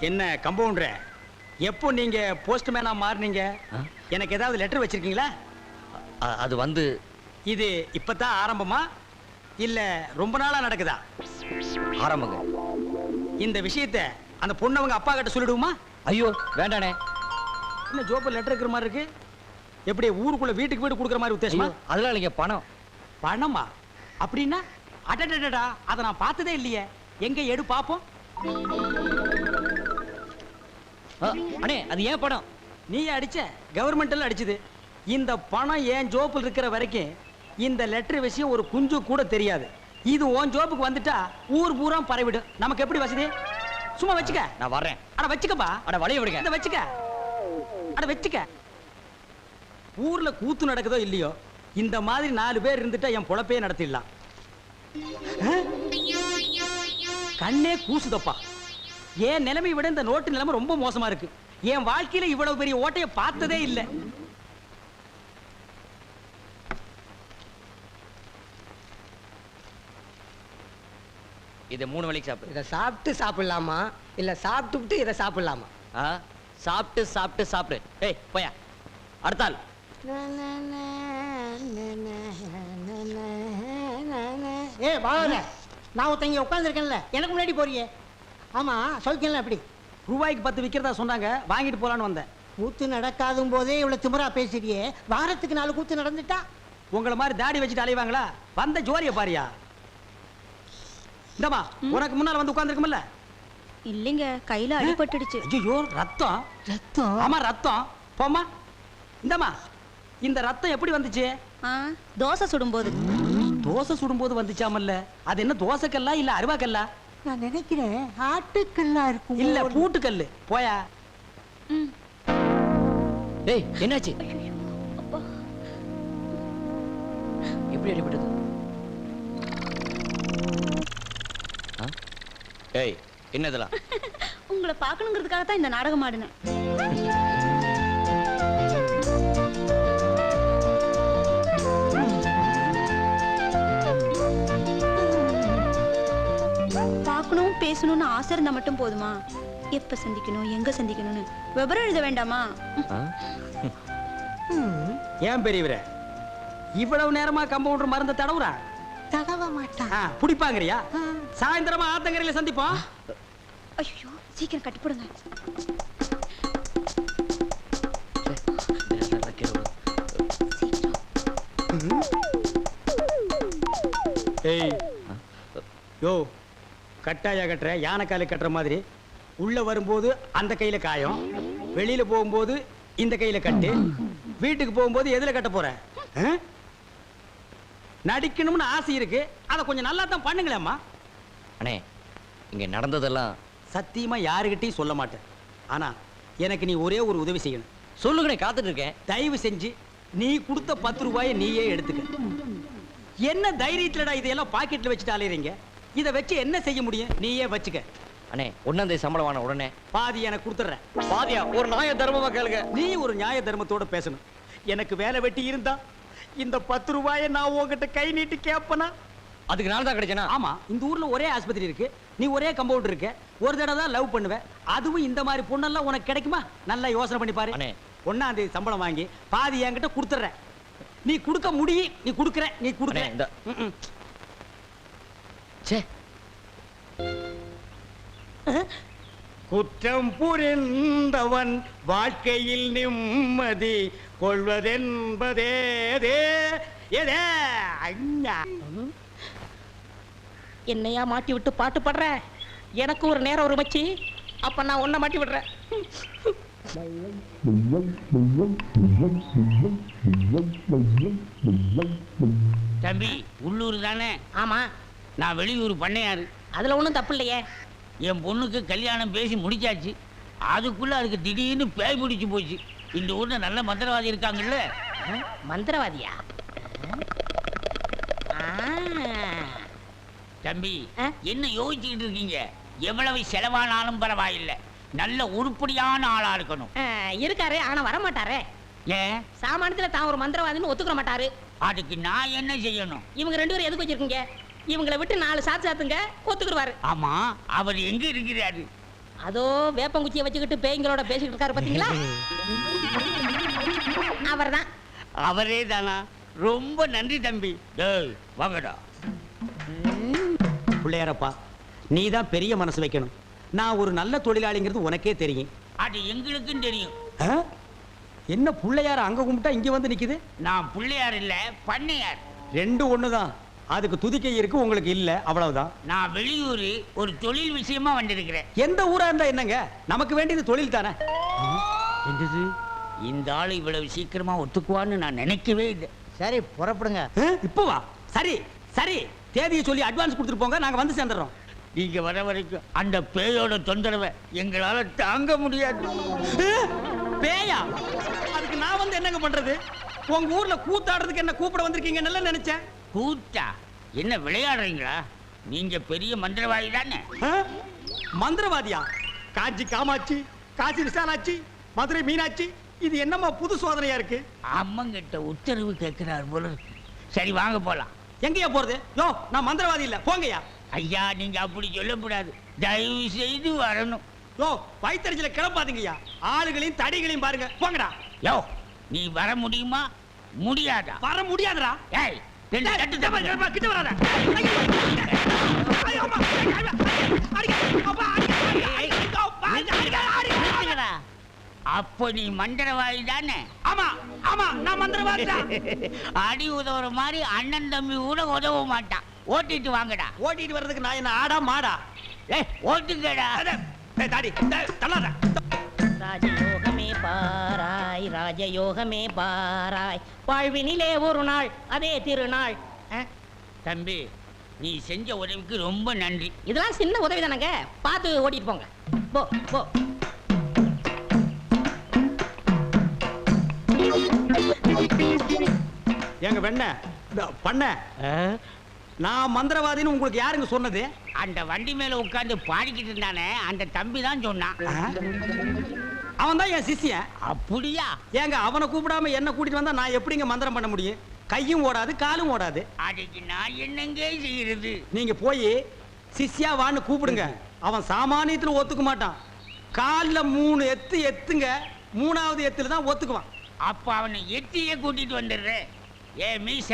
என்ன கம்பவுண்டர், எப்போ நீங்க போஸ்ட்மேனா மாறுனீங்க? எனக்கு ஏதாவது லெட்டர் வச்சிருக்கீங்களா? அது வந்து இது இப்பதான் ஆரம்பமா இல்ல ரொம்ப நாளா நடக்குதா? ஆரம்பங்க. இந்த விஷயத்தை அந்த பொண்ணவங்க அப்பா கிட்ட சொல்லிடுவோமா? ஐயோ வேண்டானே. என்ன ஜோப்பு லெட்டர் இருக்கிற மாதிரி இருக்கு? எப்படி ஊருக்குள்ள வீட்டுக்கு வீடு கொடுக்குற மாதிரி உத்தேசமா? அதெல்லாம் இல்லைங்க, பணம். பணமா? அப்படின்னா அடடடடா, அதை நான் பார்த்ததே இல்லையே. எங்க எடு பாப்போம். அண்ணே அது ஏன் பணம்? நீ அடிச்ச, கவர்மெண்ட்ல அடிச்சது. இந்த பணம் ஏன் ஜோப்பில் இருக்கிற வரைக்கும் இந்த லெட்டர் விஷயம் ஒரு குஞ்சு கூட தெரியாது. இது உன் ஜோப்புக்கு வந்துட்டா ஊர் பூரா பரவிடும். நமக்கு எப்படி வசதி? சும்மா வச்சுக்க. நான் வர்றேன். அட வச்சுக்கப்பா. அட வளைய விடுங்க. இத வச்சுக்க. அட வச்சுக்க. ஊர்ல கூத்து நடக்குதோ இல்லையோ, இந்த மாதிரி 4 பேர் இருந்துட்டா என் பொழப்பே நடத்திடலாம். கண்ணே கூசுதப்பா. என் நிலைமை விட இந்த நோட்டு நிலைமை ரொம்ப மோசமா இருக்கு. என் வாழ்க்கையில இவ்வளவு பெரிய ஓட்டையை பார்த்ததே இல்லை. இதை 3 வேளைக்கு சாப்பிடு. இதை சாப்பிட்டு சாப்பிடலாமா இல்ல சாப்பிட்டுட்டு இதை சாப்பிடலாமா? சாப்பிட்டு சாப்பிட்டு சாப்பிடு. ஏய் போயா. அடுத்தால். ஏ பாவல, நான் ஒருத்தங்க உட்காந்துருக்கேன்ல, எனக்கு முன்னாடி போறியே. ஆமா சொல்லிக்கல. அப்படி ரூபாய்க்கு 10 விற்கிறதா சொன்னாங்க, வாங்கிட்டு போலான்னு வந்தேன். கூத்து நடக்காதும் போதே இவ்வளவு திமிரா பேசுறியே, வாரத்துக்கு 4 கூத்து நடந்துட்டா உங்களை மாதிரி தாடி வச்சுட்டு அலைவாங்களா? வந்த ஜோரிய பாரியா. இந்தமா உனக்கு முன்னால வந்து உட்கார்ந்துருக்கும்ல. இல்லைங்க, கையில அடிபட்டுடுச்சு. ஐயோ ரத்தம். ரத்தம்? ஆமா ரத்தம். போமா. இந்தமா இந்த ரத்தம் எப்படி வந்துச்சு? தோசை சுடும்போது. தோசை சுடும்போது வந்துச்சாமல்ல. அது என்ன தோசைக்கல்லா இல்ல அருவாக்கல்லா? நான் நினைக்கிறேன் ஆட்டுக்கல்லா இருக்கும். இல்ல பூட்டுக்கல்லு. போயா. டேய் என்னாச்சு? எப்படி அடிபட்டது? ஏய் என்ன இதெல்லாம்? உங்களை பார்க்கணுங்கிறதுக்காக தான் இந்த நாடகம் ஆடினேன். பார்க்கணும் பேசணும்னு ஆசை இருந்தா மட்டும் போதுமா? எப்ப சந்திக்கணும், எங்க சந்திக்கணும்னு விவரம் எழுத வேண்டாமா? ஏன் பெரியவரே இவ்வளவு நேரமா கம்பவுண்டர் மருந்த தடவுறா? தடவ மாட்டான். புடிப்பாங்கறியா? சாயந்தரமா ஆத்தங்கரையில சந்திப்போம். ஐயோ சீக்கிரம் கட்டிப்படுங்க. ஏய் யோ, கட்டாயா கட்டுற, யானைக்காலு கட்டுற மாதிரி. உள்ள வரும்போது அந்த கையில காயம், வெளியில போகும்போது இந்த கையில கட்டு, வீட்டுக்கு போகும்போது எதுல கட்ட போற? நடிக்கணும்னு ஆசை இருக்கு, அதை கொஞ்சம் நல்லா தான் பண்ணுங்களேம்மா. அண்ணே இங்க நடந்ததெல்லாம் சத்தியமா யாருகிட்டையும் சொல்ல மாட்டேன். ஆனா எனக்கு நீ ஒரே ஒரு உதவி செய்யணும். சொல்லுங்கண்ணே, காத்துட்டு இருக்கேன். தயவு செஞ்சு நீ கொடுத்த 10 ரூபாயை நீயே எடுத்துக்க. என்ன தைரியத்துலடா இதையெல்லாம் பாக்கெட்ல வச்சுட்டு அலையறீங்க? இதை வச்சு என்ன செய்ய முடியும்? நீயே வச்சுக்க. அண்ணே 1ஆம் தேதி சம்பளம் வாங்க உடனே பாதி எனக்கு கொடுத்துறேன். பாதியா? ஒரு நியாய தர்மமா கேளுங்க. நீ ஒரு நியாய தர்மத்தோட பேசணும். எனக்கு வேலை வெட்டி இருந்தா இந்த 10 ரூபாயை நான் உங்ககிட்ட கை நீட்டி கேட்பனா? அதுக்கு நாள் தான் கிடைச்சனா? ஆமா, இந்த ஊர்ல ஒரே ஆஸ்பத்திரி இருக்கு, நீ ஒரே கம்பவுண்டர் இருக்க, ஒரு தடவை தான் லவ் பண்ணுவ. அதுவும் இந்த மாதிரி பொண்ணெல்லாம் உனக்கு கிடைக்குமா? நல்லா யோசனை பண்ணி பாரு. 1ஆம் தேதி சம்பளம் வாங்கி பாதி என்கிட்ட கொடுத்துறேன். நீ கொடுக்க முடியும், நீ கொடுக்குற, நீ கொடுக்குற. குற்றம் புரிந்தவன் வாழ்க்கையில் நிம்மதி கொள்வதென்பதே. என்னையா மாட்டி விட்டு பாட்டு பாடுற? எனக்கு ஒரு நேரம் ஒரு மச்சி, அப்ப நான் உன்னை மாட்டி விடுறேன். தம்பி உள்ளூர் தானே? ஆமா. நான் வெளியூர் பண்ணையாரு. அதுல ஒண்ணும் தப்பு இல்லையே. என் பொண்ணுக்கு கல்யாணம் பேசி முடிச்சாச்சு. அதுக்குள்ள அதுக்கு திடீர்னு பேய் பிடிச்சு போச்சு. இந்த ஊர்ல நல்ல மந்திரவாதி இருக்காங்கல்ல. மந்திரவாதியா? தம்பி என்ன யோசிச்சுக்கிட்டு இருக்கீங்க? எவ்வளவு செலவானாலும் பரவாயில்லை, நல்ல உருப்படியான ஆளா இருக்கணும். இருக்காரு, ஆனா வர மாட்டாரே. ஏன்? சாமானியத்துல தான் ஒரு மந்திரவாதின்னு ஒத்துக்க மாட்டாரு. அதுக்கு நான் என்ன செய்யணும்? இவங்க 2 பேரும் எதுக்கு வச்சிருக்கீங்க? இவங்களை விட்டு 4 சாத்து சாத்துங்க, ஒத்துக்குருவாரு. ஆமா, அவர் எங்க இருக்கிறாரு? அதோ வேப்பங்குச்சியை வச்சுக்கிட்டு பேய்களோட பேசிக்கிட்டு இருக்காரு பாத்தீங்களா? அவர்தான். அவரே தானா? ரொம்ப நன்றி தம்பி. டேய் வாங்கடா. பிள்ளையாரப்பா, நீ தான் பெரிய மனசு வைக்கணும். நான் ஒரு நல்ல தொழிலாளிங்கிறது உனக்கே தெரியும். அது எங்களுக்கும் தெரியும். ஆ? என்ன பிள்ளையார அங்க கும்பிட்டா இங்க வந்து நிக்குது? நான் பிள்ளையார் இல்ல, பண்ணையார். ரெண்டு ஒண்ணுதான். அதுக்கு துதிக்கை இருக்கு, உங்களுக்கு இல்ல, அவ்வளவுதான். நான் வெளியூர் ஒரு தொழில் விஷயமா வந்திருக்கிறேன். எந்த ஊரா இருந்தா என்னங்க, நமக்கு வேண்டியது தொழில் தானே. என்னது, இந்த ஆளு இவ்வளவு சீக்கிரமா ஒத்துக்குவான்னு நான் நினைக்கவே இல்லை. சரி புறப்படுங்க. இப்போ வா. சரி சரி, தேதியை சொல்லி அட்வான்ஸ் கொடுத்துட்டு போங்க, நாங்க வந்து சேர்ந்துடுறோம். நீங்க வர வரைக்கும் அந்த பேயோட தொந்தரவை எங்களால தாங்க முடியாது. பேயா? அதுக்கு நான் வந்து என்னங்க பண்றது? உங்க ஊர்ல கூத்தாடுறதுக்கு என்ன கூப்பிட வந்திருக்கீங்க நல்லா நினைச்சேன். கூத்தா? என்ன விளையாடுறீங்களா? நீங்க பெரிய மந்திரவாதி தானே? மந்திரவாதியா? காஞ்சி காமாட்சி, காசி விசாலாட்சி, மதுரை மீனாட்சி, இது என்னமா புது சோதனையா இருக்கு? அம்மங்கிட்ட உத்தரவு கேட்கிறார் போல இருக்கு. சரி வாங்க போலாம். எங்கயா போறது? யோ, நான் மந்திரவாதி இல்ல, போங்கயா. ஐயா நீங்க அப்படி சொல்லக்கூடாது, தயவு செய்து வரணும். யோ, வயித்தறிச்சல கிளப்பாதீங்கய்யா. ஆளுகளையும் தடிகளையும் பாருங்க, போங்கடா. யோ நீ வர முடியுமா முடியாதா? வர முடியாதுடா. ஏய் ரெண்டு தட்டு தப்பு. கிட்ட வராத. நிறுத்துங்கடா. அப்போ நீ மந்திரவாதி தானே? ஆமா ஆமா, நான் மந்திரவாதி தான். அடி உதவுற மாதிரி அண்ணன் தம்பி கூட உதவ மாட்டான். ஓட்டிட்டு வாங்கடா. ஓட்டிட்டு வர்றதுக்கு நான் என்ன ஆடா மாடா? ஏய் ஓட்டுங்கடா. தாடி தள்ளாத. ராஜயோகமே பாராய், ராஜயோகமே பாராய், வாழ்வினிலே ஒரு நாள் அதே திருநாள். தம்பி நீ செஞ்ச உதவிக்கு ரொம்ப நன்றி. இதெல்லாம் சின்ன உதவி தானங்க, பார்த்து ஓட்டிட்டு போங்க. போ போ. எங்க வெண்ண பண்ண, நான் மந்திரவாதின்னு உங்களுக்கு யாருங்க சொன்னது? அந்த வண்டி மேல உட்கார்ந்து பாடிக்கிட்டு இருந்தானே அந்த தம்பி தான் சொன்னான். அவன் தான் என் சிஷ்யன். அப்படியா? ஏங்க அவனை கூப்பிடாம என்ன கூட்டிட்டு வந்தா நான் எப்படிங்க மந்திரம் பண்ண முடியும்? கையும் ஓடாது, காலும் ஓடாது. அதுக்கு நான் என்னங்க செய்யறது? நீங்க போய் சிஷ்யா வான்னு கூப்பிடுங்க. அவன் சாமானியத்துல ஒத்துக்க மாட்டான். கால்ல 3 எத்து எத்துங்க, 3வது எத்துல தான் ஒத்துக்குவான். அப்ப அவனை எட்டியே கூட்டிட்டு வந்துடுறேன். ஏ மீச,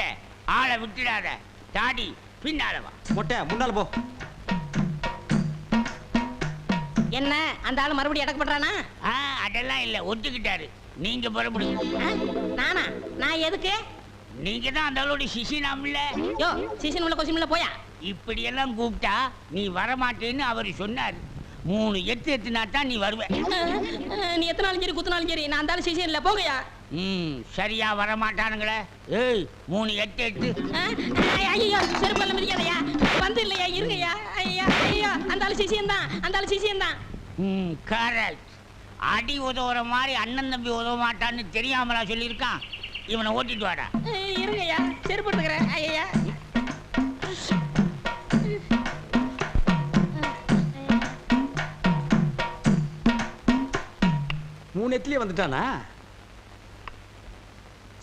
ஆளை விட்டுடாத. தாடி பின்னால வா. மொட்டை முன்னால போ. என்ன அந்த ஆளு மறுபடியும் அடக்கப்படுறானா? அதெல்லாம் இல்ல, ஒத்துக்கிட்டாரு. நீங்க புறப்படுங்க. நானா? நான் எதுக்கு? நீங்க தான் அந்த ஆளோட சிசினாம்ல. யோ, சீசன் உள்ள கொஸ்டின் உள்ள போயா. இப்படி எல்லாம் கூப்பிட்டா நீ வரமாட்டேன்னு அவர் சொன்னாரு. 3 எத்து எத்துனா தான் நீ வருவ. நீ எத்தனாலும் சரி குத்துனாலும் சரி, நான் அந்த சீசன் இல்ல, போங்கயா. சரியா வரமாட்டானுங்களே. ஏய் 3 எட்டு எட்டு. ஐயோ செருப்பல்ல மிதிக்காதயா. வந்து இல்லையா, இருங்கய்யா. ஐயா ஐயா, அந்த ஆளு சீசன் தான், அந்த ஆளு சீசன் தான். கரெக்ட். அடி உதவுற மாதிரி அண்ணன் தம்பி உதவ மாட்டான்னு தெரியாமலா சொல்லியிருக்கான். இவனை ஓட்டிட்டு வாடா. இருங்கய்யா, செருப்பு எடுத்துக்கிறேன். ஐயா 3 எத்துலயே வந்துட்டானா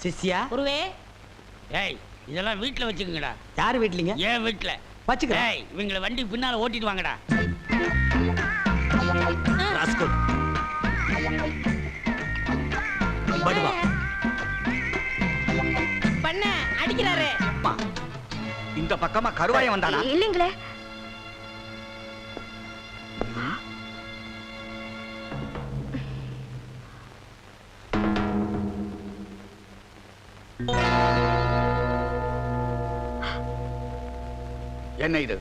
சிஷ்யா? குருவே. ஏய் இதெல்லாம் வீட்டுல வச்சுக்கங்கடா. யாரு வீட்லீங்க? ஏன் வீட்டுல வச்சுக்கிறேன். ஏய் இவங்களை வண்டி பின்னால ஓட்டிட்டு வாங்கடா. ராஸ்கல். படுவா. பண்ண அடிக்கிறாரு. இந்த பக்கமா கருவாயம் வந்தானா? இல்லைங்களே. என்ன இது?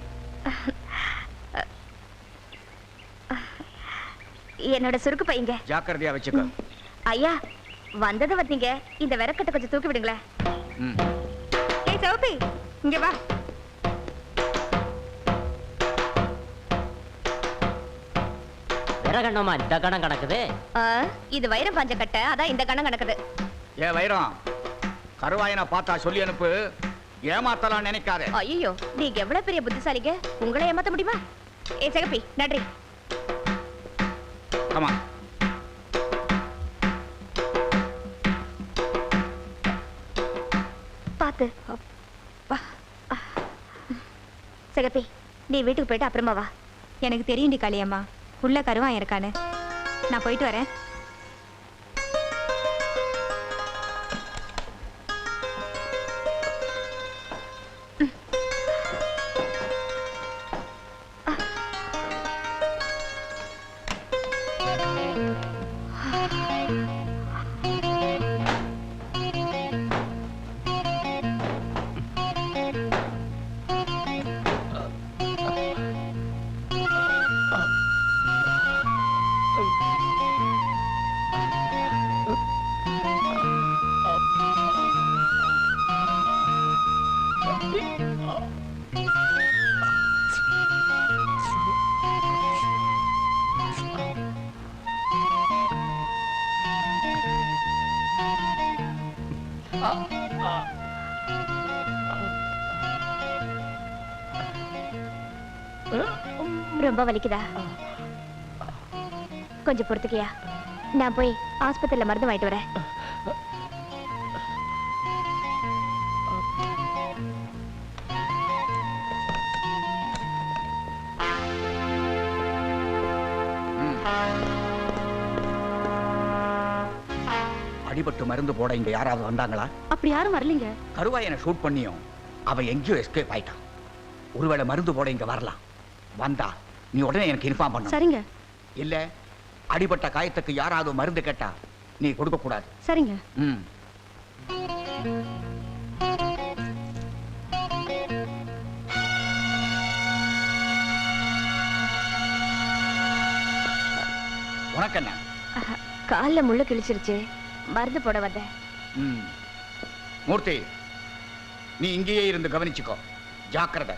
என்னோட சுருக்கு பையங்க. ஜாக்கிரதையா வச்சுக்க. ஐயா வந்தது வந்தீங்க, இந்த விறக்கட்டை கொஞ்சம் தூக்கி விடுங்களேன். ஏய் சௌபி, இங்க வா. விறகண்ணமா இந்த கணம் கிடக்குது. இது வைரம் பாஞ்ச கட்டை, அதான் இந்த கணம் கிடக்குது. ஏ வைரம், கருவாயனை பார்த்தா சொல்லி அனுப்பு. ஏமாத்தலாம் நினைக்காத. ஐயோ, நீங்க எவ்வளவு பெரிய புத்திசாலிங்க, உங்களை ஏமாத்த முடியுமா? ஏ சகப்பி, நன்றி. கமா. பாத்து. சகப்பி, நீ வீட்டுக்கு போயிட்டு அப்புறமா வா. எனக்கு தெரியும்டி காளியம்மா. உள்ள கருவான் இருக்கானு. நான் போயிட்டு வரேன். ரொம்ப வலிக்குதா? கொஞ்சம் பொறுத்துக்கியா, நான் போய் ஆஸ்பத்திரியில மருந்து வாங்கிட்டு வரேன். அடிபட்டு மருந்து போட இங்க யாராவது வந்தாங்களா? அப்படி யாரும் வரலீங்க. கருவாயனை ஷூட் பண்ணியும் அவன் எங்கேயோ எஸ்கேப் ஆயிட்டான். ஒருவேளை மருந்து போட இங்க வரலாம். வந்தா நீ உடனே எனக்கு இன்ஃபார்ம் பண்ணு. சரிங்க. இல்ல அடிபட்ட காயத்துக்கு யாராவது மருந்து கேட்டா நீ கொடுக்க கூடாது. சரிங்க. ம். உனக்கு என்ன? கால்ல முள்ளு கிழிச்சிருச்சு, மருந்து போட வந்தேன். ம். மூர்த்தி, நீ இங்கேயே இருந்து கவனிச்சுக்கோ. ஜாக்கிரதை.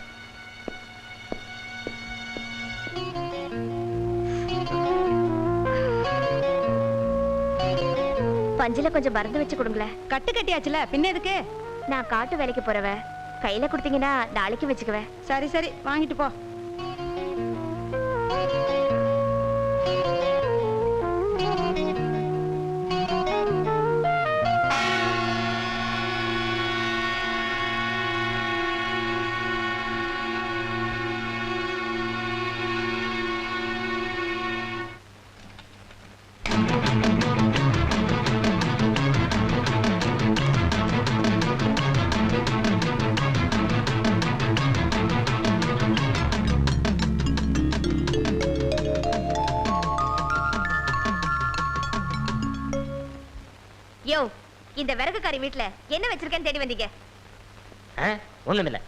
பஞ்சில கொஞ்சம் மருந்து வச்சு கொடுங்களேன். கட்டு கட்டியாச்சுல, பின்ன எதுக்கு? நான் காட்டு வேலைக்கு போறவ, கையில கொடுத்தீங்கன்னா நாளைக்கு வச்சுக்குவேன். சரி சரி, வாங்கிட்டு போ. யோ, இந்த விறகுக்காரி வீட்டுல என்ன வச்சிருக்கேன்னு தேடி வந்தீங்க? ஒண்ணுமில்ல.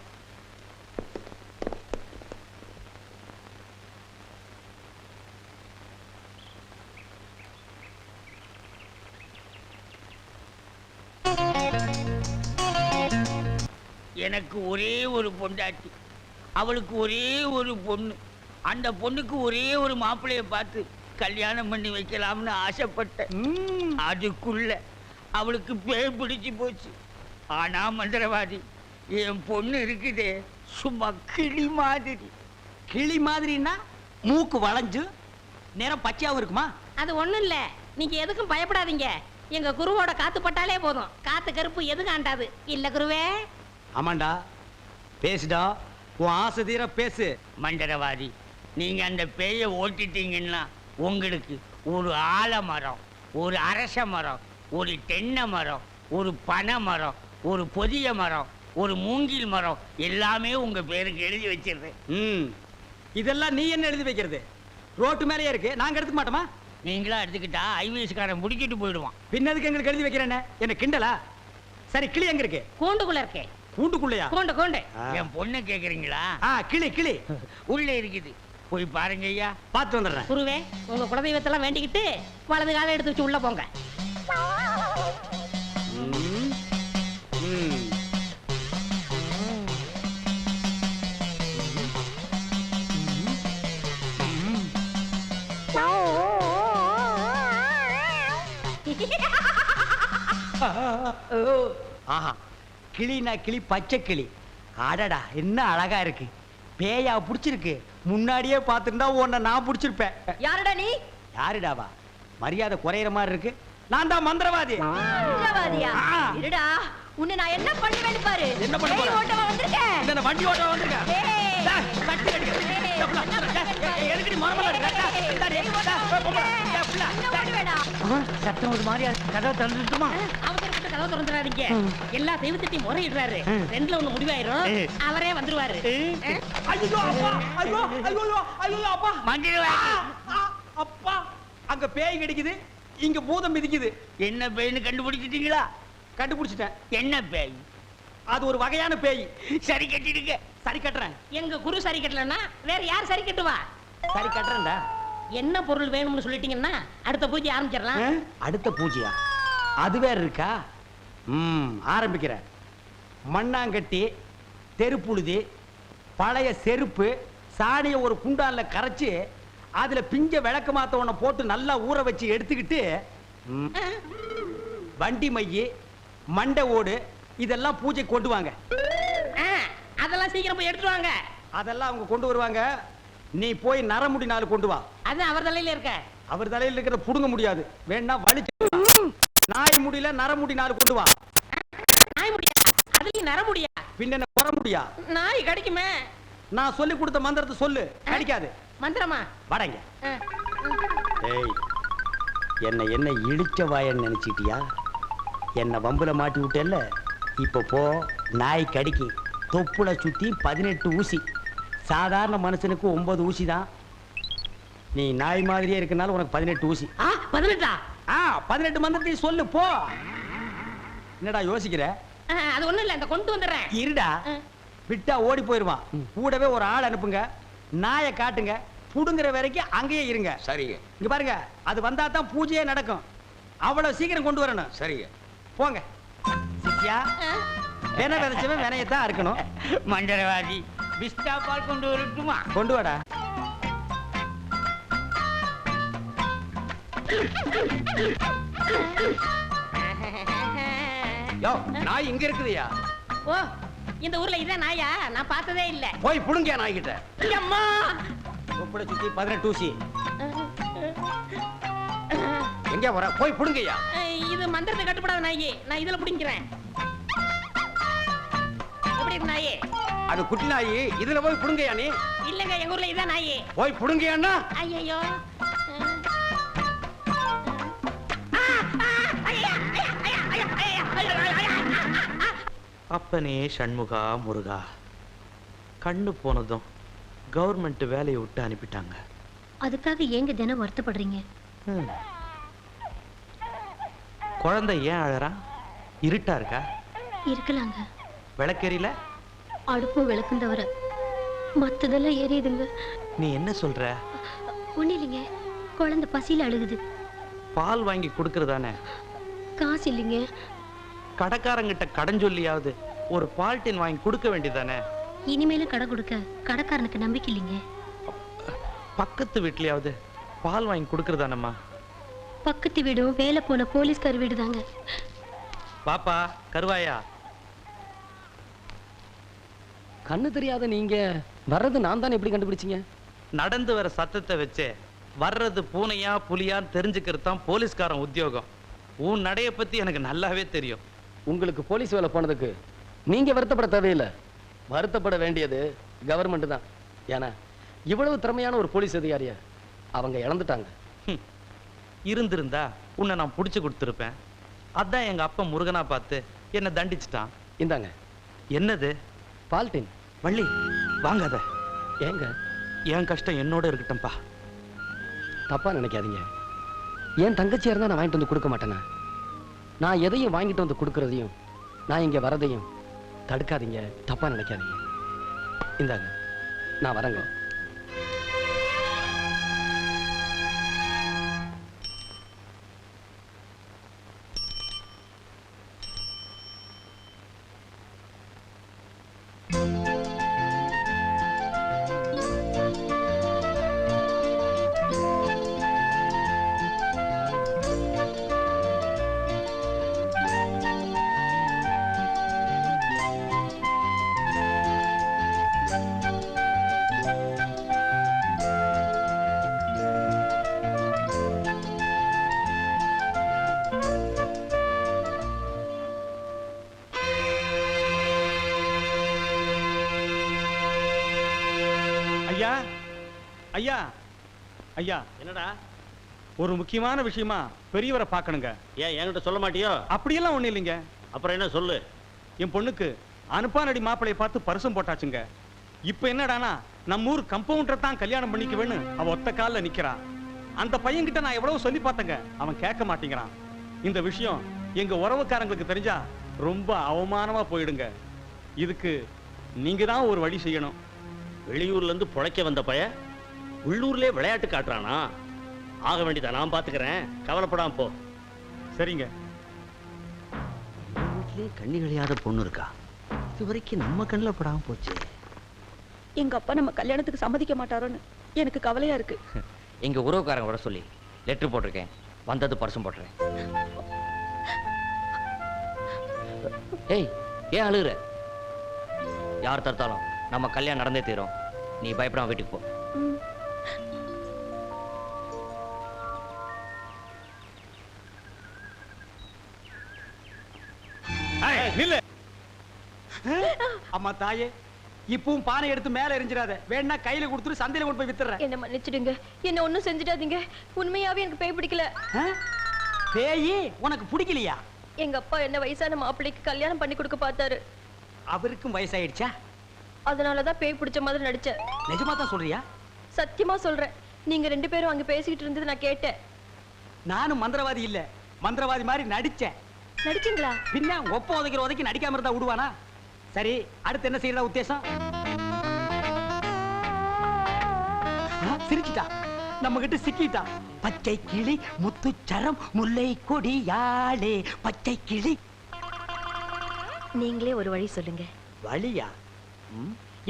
எனக்கு ஒரே ஒரு பொண்டாட்டி, அவளுக்கு ஒரே ஒரு பொண்ணு. அந்த பொண்ணுக்கு ஒரே ஒரு மாப்பிள்ளைய பார்த்து கல்யாணம் பண்ணி வைக்கலாம்னு ஆசைப்பட்டேன். அதுக்குள்ள அவளுக்கு பேர் பிடிச்சு போச்சு. ஆனா மந்திரவாதி, என் பொண்ணு இருக்குதே சும்மா கிளி மாதிரி. கிளி மாதிரின்னா மூக்கு வளைஞ்சு நேரம் பச்சையாவும் இருக்குமா? அது ஒண்ணும் இல்ல, நீங்க எதுக்கும் பயப்படாதீங்க. எங்க குருவோட காத்து பட்டாலே போதும், காத்து கருப்பு எதுக்கு ஆண்டாது இல்ல குருவே? ஆமாண்டா, பேசுடா, உன் ஆசை தீர பேசு. மந்திரவாதி, நீங்க அந்த பேயை ஓட்டிட்டீங்கன்னா உங்களுக்கு ஒரு ஆலமரம், ஒரு அரச மரம், ஒரு தென்னை மரம், ஒரு பனை மரம், ஒரு பொதிய மரம், ஒரு மூங்கில் மரம் எல்லாமே உங்க பேருக்கு எழுதி வச்சிருந்தேன். இதெல்லாம் நீ என்ன எழுதி வைக்கிறது? ரோட்டு மேலேயே இருக்கு, நாங்க எடுத்துக்க மாட்டோமா? நீங்களா எடுத்துக்கிட்டா ஐவிஎஸ்காரன் முடிக்கிட்டு போயிடுவான். பின்னதுக்கு எங்களுக்கு எழுதி வைக்கிறேன்னு என்ன கிண்டலா? சரி, கிளி எங்க இருக்கு? கூண்டுக்குள்ள இருக்கே. கூண்டுக்குள்ளையா? கூண்டு கூண்டு. என் பொண்ணை கேக்குறீங்களா? கிளி கிளி உள்ள இருக்குது, போய் பாருங்க ஐயா. பார்த்து வந்துடுறேன். குருவே, உங்க குலதெய்வத்தெல்லாம் வேண்டிக்கிட்டு வலது காலை எடுத்து வச்சு உள்ள போங்க. ஆஹா, கிளினா கிளி, பச்சை கிளி. அடடா, என்ன அழகா இருக்கு. பேயா புடிச்சிருக்கு. முன்னாடியே பார்த்துருந்தா உன்னை நான் புடிச்சிருப்பேன். யாருடா நீ? யாருடாவா? மரியாதை குறையிற மாதிரி இருக்கு. நான் தான் மந்திரவாதி. மந்திரவாதியா? இருடா, உன்னை நான் என்ன பண்ணுவேன்னு பாரு. என்ன பண்ண போற? ஓட்டவா வந்திருக்கேன். இந்த வண்டி ஓட்ட வந்திருக்கேன். ஏய். கட்டி அடிக்க. எதுக்கு நீ மரமல இருக்க? சத்தம் ஒரு மாதிரியா கதவை திறந்துட்டுமா? அவசரப்பட்டு கதவை திறந்துடாதீங்க. எல்லா தெய்வத்திட்டையும் முறையிடுறாரு. ரெண்டுல ஒண்ணு முடிவாயிரும். அவரே வந்துருவாரு. ஐயோ அப்பா, ஐயோ ஐயோ ஐயோ அப்பா, மஞ்சள் அப்பா, அங்க பேய் கிடைக்குது, இங்க பூதம் மிதிக்குது. என்ன பேய்னு கண்டுபிடிச்சிட்டீங்களா? கண்டுபிடிச்சிட்டேன். என்ன பேய்? அது ஒரு வகையான பேய். சரி கட்டிடுங்க. சரி கட்டுறேன். எங்க குரு சரி கட்டலன்னா வேற யார் சரி கட்டுவா? சரி கட்டுறேன்டா. என்ன பொருள் வேணும்னு சொல்லிட்டீங்கன்னா அடுத்த பூஜை ஆரம்பிச்சிடலாம். அடுத்த பூஜையா? அது வேற இருக்கா? ஆரம்பிக்கிறேன். மண்ணாங்கட்டி, தெருப்புழுதி, பழைய செருப்பு, சாணியை ஒரு குண்டான்ல கரைச்சு அதுல பிஞ்ச விளக்கு மாத்த ஒண்ண போட்டு நல்லா ஊற வச்சு எடுத்துக்கிட்டு வண்டி மைய, மண்டை ஓடு இதெல்லாம் பூஜை கொண்டு வாங்க. அதெல்லாம் சீக்கிரம் போய் எடுத்துட்டு வாங்க. அதெல்லாம் அவங்க கொண்டு வருவாங்க. நீ போய் நரமுடி 4 கொண்டு வா. அது அவர் தலையில இருக்க. அவர் தலையில இருக்கிற புடுங்க முடியாது, வேணா வலிச்சு. நாய் முடியல, நரமுடி 4 கொண்டு வா. நாய் முடியா? அதுலயும் நர முடியா? பின்ன குற முடியா? நாய் கடிக்குமே. நான் சொல்லி கொடுத்த மந்திரத்தை சொல்லு, கடிக்காது. மந்திரமா? வடங்க. ஏய், என்ன இழிச்ச வாயன்னு நினைச்சிட்டியா? என்ன வம்புல மாட்டி விட்டேல்ல, இப்ப போ. நாய் கடிக்கு தொப்புல சுத்தி 18 ஊசி. சாதாரண மனுஷனுக்கு 9 ஊசி தான். நீ நாய் மாதிரியே இருக்கனால உனக்கு 18 ஊசி. 18? 18 மந்திரத்தையும் சொல்லு, போ. என்னடா யோசிக்கிற? அது ஒண்ணும் இல்ல, இந்த கொண்டு வந்துடுறேன். இருடா, விட்டா ஓடி போயிருவான். கூடவே ஒரு ஆள் அனுப்புங்க, நாயை காட்டுங்க, புடுங்குற வரைக்கும் அங்கேயே இருங்க. சரிங்க. இங்க பாருங்க, அது வந்தா தான் பூஜையே நடக்கும். அவ்வளவு சீக்கிரம் கொண்டு வரணும். சரிங்க. போங்க. சித்தியா, வேண விதைச்சவன் வினையத்தான் இருக்கணும். மண்டலவாதி பிஸ்டா பால் கொண்டு வரட்டுமா? கொண்டு வாடா. யோ, நாய் இங்க இருக்குதுயா. ஓ, இந்த ஊர்ல இதான் நாயா? நான் பார்த்ததே இல்ல. போய் புடுங்க நாய் கிட்ட. அம்மா, தொப்புல சுத்தி 18 ஊசி. எங்க வர? போய் புடுங்கய்யா. இது மந்திரத்தை கட்டுப்படாத நாயி. நான் இதுல புடிங்கிறேன். எப்படி இருக்கு நாயி? அது குட்டி நாய், இதுல போய் புடுங்கய்யா நீ. இல்லங்க, எங்க ஊர்ல இதான் நாயி. போய் புடுங்கய்யான்னா. ஐயோ, அப்பனே சண்முகா முருகா, கண்ணு போனதும் கவர்மெண்ட் வேலையை விட்டு அனுப்பிட்டாங்க. அதுக்காக ஏங்க தினம் வருத்தப்படுறீங்க? குழந்தை ஏன் அழறா? இருட்டா இருக்கா? இருக்கலாங்க. விளக்கெரியல? அடுப்பும் விளக்கும் தவிர மத்ததெல்லாம் எரியுதுங்க. நீ என்ன சொல்ற? ஒண்ணு இல்லைங்க, குழந்தை பசியில அழுகுது. பால் வாங்கி கொடுக்கறதானே? காசு இல்லைங்க. கடைக்காரங்கிட்ட கடன் சொல்லியாவது ஒரு பால் டின் வாங்கி கொடுக்க வேண்டியதானே? இனிமேலும் கடை கொடுக்க கடைக்காரனுக்கு நம்பிக்கை இல்லைங்க. பக்கத்து வீட்லயாவது பால் வாங்கி கொடுக்கறதானம்மா? பக்கத்து வீடும் வேலை போன போலீஸ்கார் வீடு தாங்க. பாப்பா கருவாயா. கண்ணு தெரியாத நீங்க வர்றது நான் தானே எப்படி கண்டுபிடிச்சீங்க? நடந்து வர சத்தத்தை வச்சே வர்றது பூனையா புலியான்னு தெரிஞ்சுக்கிறது தான் போலீஸ்காரன் உத்தியோகம். உன் நடைய பத்தி எனக்கு நல்லாவே தெரியும். உங்களுக்கு போலீஸ் வேலை போனதுக்கு நீங்க வருத்தப்பட தேவையில்லை. வருத்தப்பட வேண்டியது கவர்மெண்ட் தான். ஏன்னா இவ்வளவு திறமையான ஒரு போலீஸ் அதிகாரிய அவங்க இழந்துட்டாங்க. இருந்திருந்தா உன்னை நான் புடிச்சு கொடுத்துருப்பேன். அதான் எங்க அப்பா முருகனா பார்த்து என்ன தண்டிச்சிட்டான். இந்தாங்க. என்னது? பால்டின். வள்ளி வாங்காத. ஏங்க? என் கஷ்டம் என்னோட இருக்கட்டும்பா. தப்பா நினைக்காதீங்க. என் தங்கச்சியா இருந்தா நான் வாங்கிட்டு வந்து கொடுக்க மாட்டேனா? நான் எதையும் வாங்கிட்டு வந்து கொடுக்கறதையும் நான் இங்க வரதையும் தடுக்காதீங்க. தப்பா நினைக்காதீங்க. இந்தாங்க, நான் வரேங்க. ஐயா, ஐயா, ஐயா, என்னடா? ஒரு முக்கியமான விஷயமா பெரியவரை பார்க்கணுங்க. ஏன் என்கிட்ட சொல்ல மாட்டியோ? அப்படியெல்லாம் ஒண்ணும் இல்லைங்க. அப்புறம் என்ன சொல்லு? என் பொண்ணுக்கு அனுப்பானடி மாப்பிளைய பார்த்து பரிசும் போட்டாச்சுங்க. இப்ப என்னடானா நம்ம ஊர் கம்பவுண்டர் தான் கல்யாணம் பண்ணிக்குவேன்னு அவ ஒத்த கால்ல நிக்கிறா. அந்த பையன்கிட்ட நான் எவ்வளவு சொல்லி பார்த்தங்க, அவன் கேட்க மாட்டேங்கிறான். இந்த விஷயம் எங்க உறவுக்காரங்களுக்கு தெரிஞ்சா ரொம்ப அவமானமா போயிடுங்க. இதுக்கு நீங்க தான் ஒரு வழி செய்யணும். வெளியூர்ல இருந்து பொழைக்க வந்த பையன் உள்ளூர்லயே விளையாட்டு காட்டுறானா? ஆக வேண்டியதா, நான் பாத்துக்கிறேன், கவலைப்படாம போ. சரிங்க. வீட்லயே கண்ணி கழியாத பொண்ணு இருக்கா, இது வரைக்கும் நம்ம கண்ணில் படாம போச்சு. எங்க அப்பா நம்ம கல்யாணத்துக்கு சம்மதிக்க மாட்டாரோன்னு எனக்கு கவலையா இருக்கு. எங்க உறவுக்காரங்க வர சொல்லி லெட்டர் போட்டிருக்கேன், வந்தது பரிசும் போட்டுறேன். ஏய், ஏன் அழுகுற? யார் தடுத்தாலும் நம்ம கல்யாணம் நடந்தே தீரும். நீ பயப்படாம வீட்டுக்கு போ. அம்மா தாயே, இப்பவும் பானை எடுத்து மேல எரிஞ்சிடாத. வேணா கையில கொடுத்துட்டு சந்தையில கொண்டு போய் வித்துறேன். என்ன மன்னிச்சிடுங்க, என்ன ஒண்ணும் செஞ்சிடாதீங்க. உண்மையாவே எனக்கு பேய் பிடிக்கல. பேயி உனக்கு பிடிக்கலையா? எங்க அப்பா என்ன வயசான மாப்பிள்ளைக்கு கல்யாணம் பண்ணி கொடுக்க பார்த்தாரு. அவருக்கும் வயசாயிடுச்சா? அதனாலதான் பேய் பிடிச்ச மாதிரி நடிச்சேன். நிஜமா தான் சொல்றியா? சத்தியமா சொல்றேன். நீங்க 2 பேரும் அங்க பேசிக்கிட்டு இருந்தது நான் கேட்டேன். நானும் மந்திரவாதி இல்ல, மந்திரவாதி மாதிரி நடிச்சேன். நடிச்சீங்களா? பின்ன ஒப்ப உதைக்கிற உதைக்கு நடிக்காம இருந்தா விடுவானா? சரி, அடுத்து என்ன செய்யறதா உத்தேசம்? சிரிச்சிட்டா, நம்ம கிட்ட சிக்கிட்டா. பச்சை கிளி முத்துச்சரம் முல்லை கொடியாளே பச்சை கிளி. நீங்களே ஒரு வழி சொல்லுங்க. வழியா?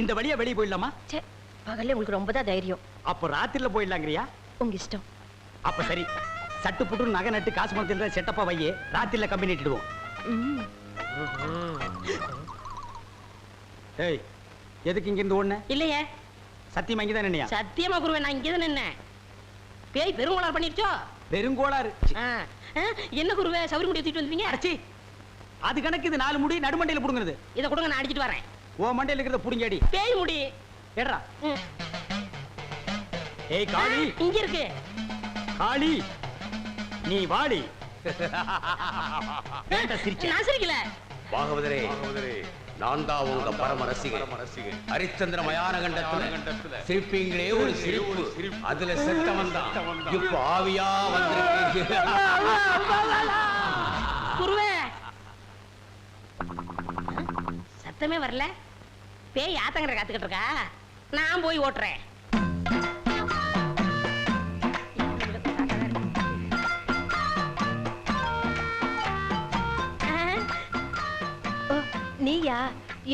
இந்த வழியா வெளியே போயிடலாமா? பகல்ல உங்களுக்கு ரொம்ப தான் தைரியம். அப்போ ராத்திரில போயிடலாங்கிறியா? உங்க இஷ்டம். அப்ப சரி, சட்டு புட்டு நகை நட்டு காசு பணத்தில் செட்டப்பா வையே, ராத்திரில கம்பெனி இட்டுடுவோம். ஏய், எதுக்கு இங்க இருந்து ஓடுன? இல்லையே. சத்தியமா இங்கதான் நின்னையா? சத்தியமா குருவே, நான் இங்கதான் நின்னேன். பேய் பெருங்கோளாறு பண்ணிருச்சோ? பெருங்கோளாறு? என்ன குருவே, சவுரி முடி தூக்கிட்டு வந்தீங்க? அடச்சி, அது கணக்கு. இது 4 முடி நடுமண்டையில புடுங்குறது. இத கொடுங்க, நான் அடிச்சிட்டு வரேன். ஓ மண்டையில இருக்கிறத புடுங்கடி. பேய் முடி ஏடா. ஏய் காளி, இங்க இருக்கு. காளி, நீ வாடி. நான் சிரிக்கல. பாகவதரே, நான் தான் உங்க பரம ரசிகன். ஹரிச்சந்திர மயான கண்டத்துல சிரிப்பீங்களே ஒரு சிரிப்பு, அதுல செத்தவன் தான் இப்ப ஆவியா வந்திருக்கீங்க. குருவே, சத்தமே வரல. பேய் ஆத்தங்கரை காத்துக்கிட்டு இருக்கா, நான் போய் ஓட்டுறேன். நீயா?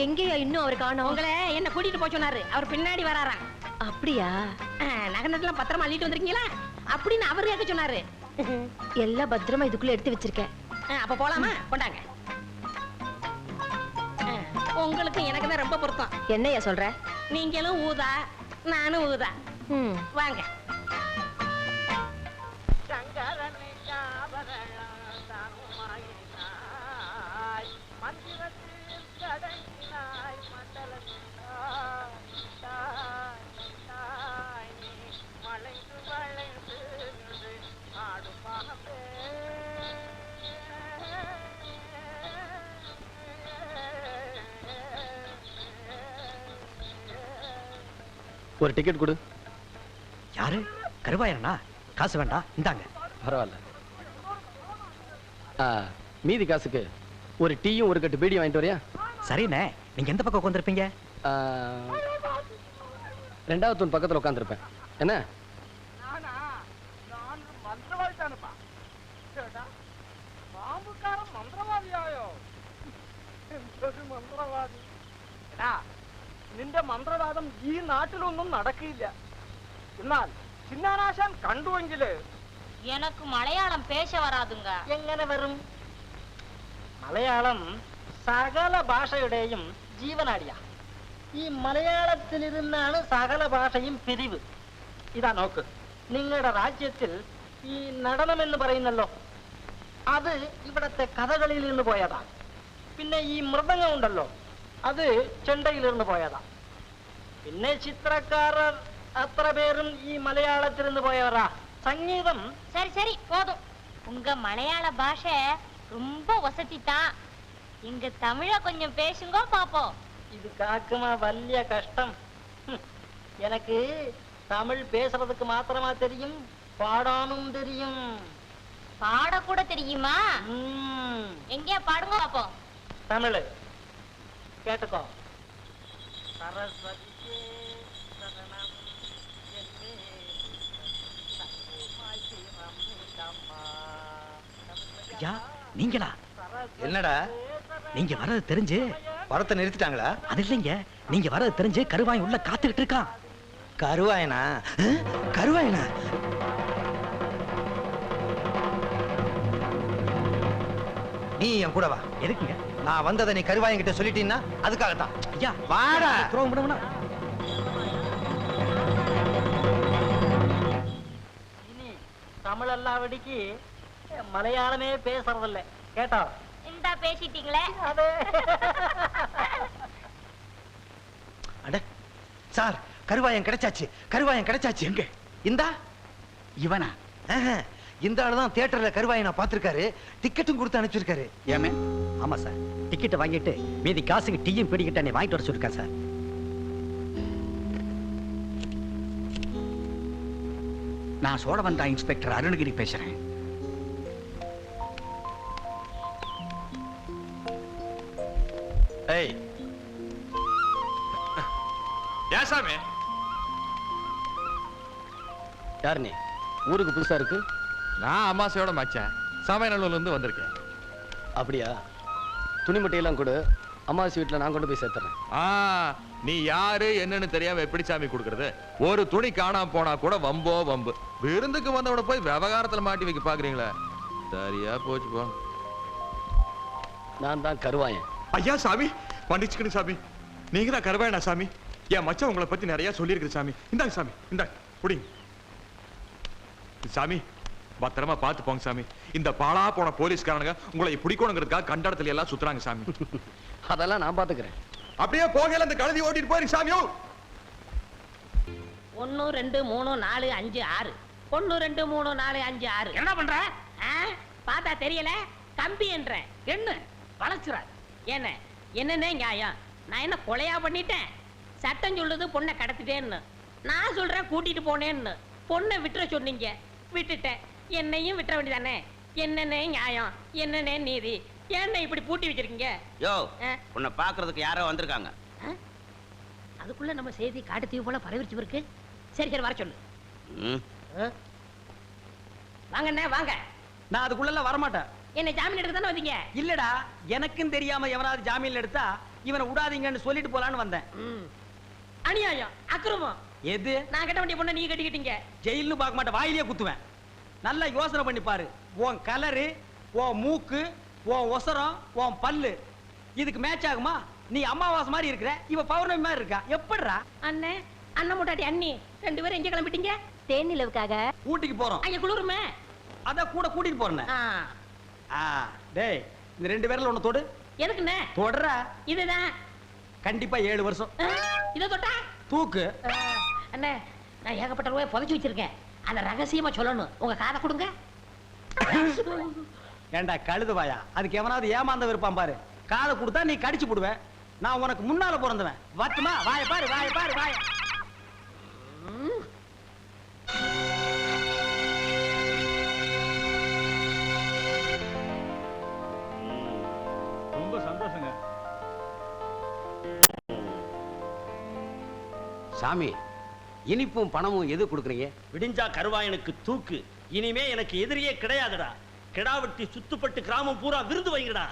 எங்கேயா இன்னும் அவர் காணோம்? உங்களை என்ன கூட்டிட்டு போய் சொன்னாரு, அவர் பின்னாடி வராராம். அப்படியா? நகை நட்டுலாம் பத்திரமா அள்ளிட்டு வந்திருக்கீங்களா அப்படின்னு அவர் கேட்க சொன்னாரு. எல்லாம் பத்திரமா இதுக்குள்ள எடுத்து வச்சிருக்கேன். அப்ப போலாமா? கொண்டாங்க. உங்களுக்கு எனக்கு தான் ரொம்ப பொருத்தம். என்னையா சொல்ற? நீங்களும் ஊதா, நானும் ஊதா. வாங்க. ஒரு டிக்கெட் கொடு. யாரு? கருவாயனா? காசு வேண்டாம், இந்தாங்க. பரவாயில்ல. மீதி காசுக்கு ஒரு டீயும் ஒரு கட்டு பீடியும் வாங்கிட்டு வரியா? சரிண்ணே. நீங்க எந்த பக்கம் உட்காந்துருப்பீங்க? 2வது தூண் பக்கத்துல உட்காந்துருப்பேன். என்ன? നിന്റെ മന്ത്രവാദം ഈ നാട്ടിലൊന്നും നടക്കില്ല. എന്നാൽ ചിന്നാനാശാൻ കണ്ടുവെങ്കില് எனக்கு மலையாளம் பேச வராதுங்க. എങ്ങനെ വരും? മലയാളം സകല ഭാഷയുടെയും ജീവനാടിയാ. ഈ മലയാളത്തിലിരുന്നാണ് സകല ഭാഷയും പിരിവ്. ഇതാ നോക്ക്, നിങ്ങളുടെ രാജ്യത്തിൽ ഈ നടനം എന്ന് പറയുന്നല്ലോ, അത് ഇവിടത്തെ കഥകളിയിൽ നിന്ന് പോയതാണ്. പിന്നെ ഈ മൃദംഗം ഉണ്ടല്ലോ, അത് ചെണ്ടയിലിരുന്ന് പോയതാ. പിന്നെ ചിത്രക്കാരർ അത്ര പേരും ഈ മലയാളത്തിൽ നിന്ന് പോയവരാ. சங்கீதம். சரி சரி போதும். உங்க மலையாள பாஷை ரொம்ப வசதி தான். இங்க தமிழ கொஞ்சம் பேசுங்க பாப்போம். இது காக்குமா வல்லிய கஷ்டம். எனக்கு தமிழ் பேசுறதுக்கு மாத்திரமா தெரியும், பாடானும் தெரியும். பாட கூட தெரியுமா? எங்கே பாடுங்க பாப்போம். தமிழ் கேட்டுக்கோ. சரஸ்வதியே சரணம் என்றே ஐயா நீங்களா? என்னடா நீங்க வர்றது தெரிஞ்சு வரத்தை நிறுத்திட்டாங்களா? அது இல்லைங்க, நீங்க வர்றது தெரிஞ்சு கருவாய் உள்ள காத்துக்கிட்டு இருக்கான். கருவாயனா? கருவாயனா? நீ என் கூட வா. எதுக்குங்க? நான் வந்ததை நீ கருவாயங்கிட்ட சொல்லிட்டீன்னா அதுக்காகத்தான். ஐயா வாடா. துரோகம் பண்ணுவனா? இனி தமிழ் அல்லாவடிக்கு மலையாளமே பேசுறதில்ல. கேட்டா இந்தா பேசிட்டீங்களே. அது அட சார், கருவாயம் கிடைச்சாச்சு, கருவாயம் கிடைச்சாச்சு. எங்க? இந்தா இவனா? இந்த ஆளு தான் தியேட்டர்ல கருவாயை நான் பார்த்திருக்காரு. டிக்கெட்டும் கொடுத்து அனுப்பிச்சிருக்காரு. ஏமே? ஆமா சார், டிக்கெட்டை வாங்கிட்டு மீதி காசுக்கு டீயும் பிடிக்கிட்ட நீ வாங்கிட்டு வர சொல்லிருக்கேன் சார். நான் சோழவந்தா இன்ஸ்பெக்டர் அருணகிரி பேசுறேன். ஏய் ஏசாமி, யார் நீ? ஊருக்கு புதுசா இருக்கு. நான் அம்மாசையோட மச்சான், சமையநல்லூர்ல இருந்து வந்திருக்கேன். அப்படியா? துணிமட்டையெல்லாம் கொடு, அம்மாசி வீட்டுல நான் கொண்டு போய் சேர்த்துறேன். நீ யாரு என்னன்னு தெரியாம எப்படி சாமி கொடுக்கறது? ஒரு துணி காணாம போனா கூட வம்போ வம்பு. விருந்துக்கு வந்தவன போய் விவகாரத்துல மாட்டி வைக்க பாக்குறீங்களா? சரியா போச்சு போ. நான் தான் கருவாயன். ஐயா சாமி, மன்னிச்சுக்கணும் சாமி. நீங்க தான் கருவாயனா சாமி? என் மச்சான் உங்களை பத்தி நிறைய சொல்லியிருக்கு சாமி. இந்தாங்க சாமி, இந்தாங்க புடிங்க சாமி. பத்திரமா பார்த்து போங்க சாமி. இந்த பாலா போன போலீஸ்காரனுங்க உங்களை பிடிக்கணுங்கிறதுக்காக கண்ட இடத்துல எல்லாம் சுத்துறாங்க சாமி. அதெல்லாம் நான் பாத்துக்கிறேன். அப்படியே போகல அந்த கழுதி ஓட்டிட்டு போயிரு சாமியோ. 1 2 3 4 5 6 1 2 3 4 5 6. என்ன பண்ற? பார்த்தா தெரியல, கம்பி என்ற என்ன வளச்சுறாரு. என்ன என்னன்னே நியாயம்? நான் என்ன கொலையா பண்ணிட்டேன்? சட்டம் சொல்லுது பொண்ணை கடத்திட்டேன்னு, நான் சொல்றேன் கூட்டிட்டு போனேன்னு. பொண்ணை விட்டுற சொன்னீங்க, விட்டுட்டேன். என்னையும் விட்டுற வேண்டியதானே? என்னன்னே நியாயம், என்னன்னே நீதி? என்ன இப்படி பூட்டி வச்சிருக்கீங்க? யோ, உன்னை பாக்குறதுக்கு யாரோ வந்திருக்காங்க. அதுக்குள்ள நம்ம செய்தி காட்டுத்தீவு போல பரவிச்சு இருக்கு. சரி சரி, வர சொல்லு. வாங்கண்ணே வாங்க. நான் அதுக்குள்ள வரமாட்டேன். என்ன ஜாமீன் எடுக்க தானே வந்தீங்க? இல்லடா, எனக்கும் தெரியாம எவனாவது ஜாமீன்ல எடுத்தா இவனை விடாதீங்கன்னு சொல்லிட்டு போலான்னு வந்தேன். அநியாயம், அக்கிரமம். எது? நான் கட்ட வேண்டிய பொண்ணை நீங்க கட்டிக்கிட்டீங்க. ஜெயில்னு பார்க்க மாட்டேன், வாயிலேயே குத்துவேன். நல்லா யோசனை பண்ணி பாரு. உன் கலரு, உன் மூக்கு, உன் ஒசரம், உன் பல்லு இதுக்கு மேட்ச் ஆகுமா? நீ அம்மாவாசை மாதிரி இருக்கிற, இவ பௌர்ணமி மாதிரி இருக்கா. எப்படிடா? அண்ணே, அண்ணன் முட்டாட்டி அண்ணி 2 பேரும் எங்க கிளம்பிட்டீங்க? தேனிலவுக்காக ஊட்டிக்கு போறோம். அங்க குளிருமே, அதான் கூட கூட்டிட்டு போறேன். டேய், இந்த 2 பேர்ல ஒண்ணு தொடு. எதுக்குண்ணே? தொடற. இதுதான் கண்டிப்பா 7 வருஷம். இத தொட்டா தூக்கு. அண்ணே, நான் ஏகப்பட்ட ரூபாய் புதைச்சு வச்சிருக்கேன். அத ரகசியமா சொல்லணும். உங்க காதை கொடுங்க. ஏண்டா கழுதுவாயா, அதுக்கு எவனாவது ஏமாந்த விருப்பான் பாரு. காதை கொடுத்தா நீ கடிச்சு போடுவ. நான் உனக்கு முன்னால பிறந்தவன். வட்டுமா? வாய பாரு, வாய பாரு, வாய. ரொம்ப சந்தோஷங்க சாமி. இனிப்பும் பணமும் எது கொடுக்குறீங்க? விடிஞ்சா கருவாயனுக்கு தூக்கு. இனிமே எனக்கு எதிரியே கிடையாதுடா. கிடாவட்டி சுத்துப்பட்டு கிராமம் பூரா விருது வைங்கடா.